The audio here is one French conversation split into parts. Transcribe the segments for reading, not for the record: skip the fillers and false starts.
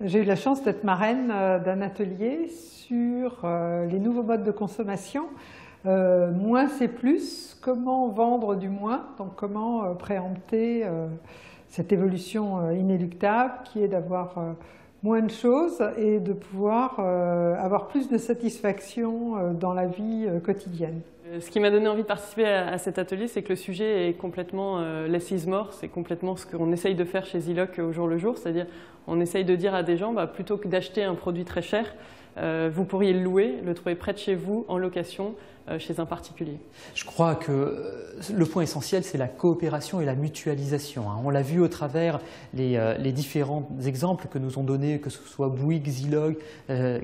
J'ai eu la chance d'être marraine d'un atelier sur les nouveaux modes de consommation. Moins c'est plus, comment vendre du moins, donc comment préempter cette évolution inéluctable qui est d'avoir moins de choses et de pouvoir avoir plus de satisfaction dans la vie quotidienne. Ce qui m'a donné envie de participer à cet atelier, c'est que le sujet est complètement less is more, c'est complètement ce qu'on essaye de faire chez Ziloc au jour le jour, c'est-à-dire on essaye de dire à des gens, plutôt que d'acheter un produit très cher, vous pourriez le louer, le trouver près de chez vous, en location, chez un particulier. Je crois que le point essentiel, c'est la coopération et la mutualisation. On l'a vu au travers les différents exemples que nous ont donnés, que ce soit Bouygues, Zilog,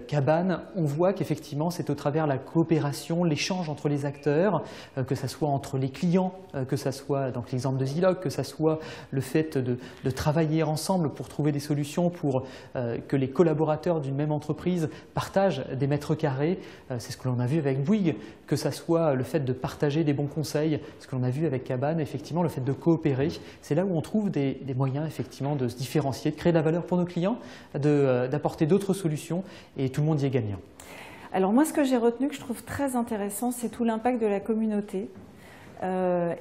Cabane. On voit qu'effectivement, c'est au travers la coopération, l'échange entre les acteurs, que ce soit entre les clients, que ce soit, donc l'exemple de Zilog, que ce soit le fait de travailler ensemble pour trouver des solutions pour que les collaborateurs d'une même entreprise partagent des mètres carrés. C'est ce que l'on a vu avec Bouygues, que ce soit le fait de partager des bons conseils, ce que l'on a vu avec Cabane, effectivement, le fait de coopérer. C'est là où on trouve des moyens effectivement de se différencier, de créer de la valeur pour nos clients, d'apporter d'autres solutions, et tout le monde y est gagnant. Alors moi, ce que j'ai retenu, que je trouve très intéressant, c'est tout l'impact de la communauté.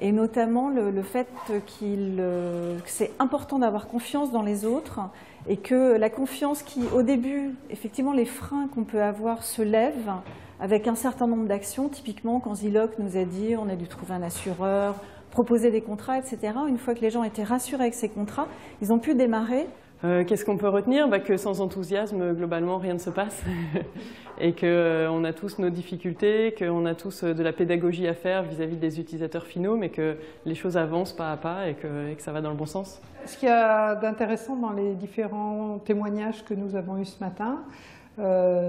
Et notamment le fait que c'est important d'avoir confiance dans les autres et que la confiance qui, au début, effectivement, les freins qu'on peut avoir se lèvent avec un certain nombre d'actions. Typiquement, quand Ziloc nous a dit on a dû trouver un assureur, proposer des contrats, etc. Une fois que les gens étaient rassurés avec ces contrats, ils ont pu démarrer. Qu'est-ce qu'on peut retenir? Que sans enthousiasme, globalement, rien ne se passe. Et qu'on a tous nos difficultés, qu'on a tous de la pédagogie à faire vis-à-vis des utilisateurs finaux, mais que les choses avancent pas à pas et que ça va dans le bon sens. Ce qu'il y a d'intéressant dans les différents témoignages que nous avons eus ce matin,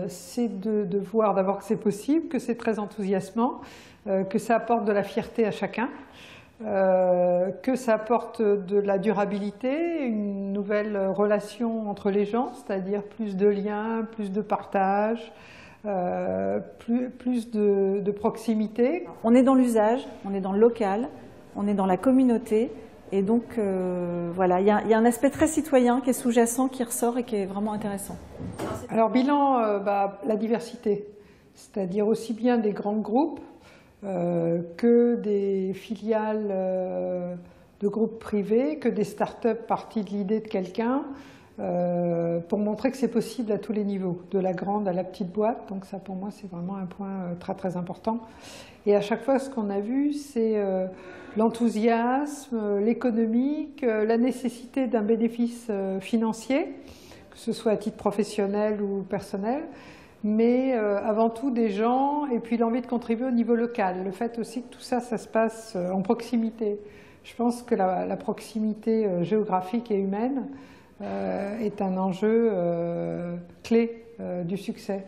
c'est de voir d'abord que c'est possible, que c'est très enthousiasmant, que ça apporte de la fierté à chacun. Que ça apporte de la durabilité, une nouvelle relation entre les gens, c'est-à-dire plus de liens, plus de partage, plus de proximité. On est dans l'usage, on est dans le local, on est dans la communauté, et donc voilà, il y a un aspect très citoyen qui est sous-jacent, qui ressort et qui est vraiment intéressant. Alors bilan, la diversité, c'est-à-dire aussi bien des grands groupes, que des filiales de groupes privés, que des start-up parties de l'idée de quelqu'un, pour montrer que c'est possible à tous les niveaux, de la grande à la petite boîte. Donc ça, pour moi, c'est vraiment un point très très important. Et à chaque fois, ce qu'on a vu, c'est l'enthousiasme, l'économique, la nécessité d'un bénéfice financier, que ce soit à titre professionnel ou personnel, mais avant tout des gens, et puis l'envie de contribuer au niveau local. Le fait aussi que tout ça, ça se passe en proximité. Je pense que la proximité géographique et humaine est un enjeu clé du succès.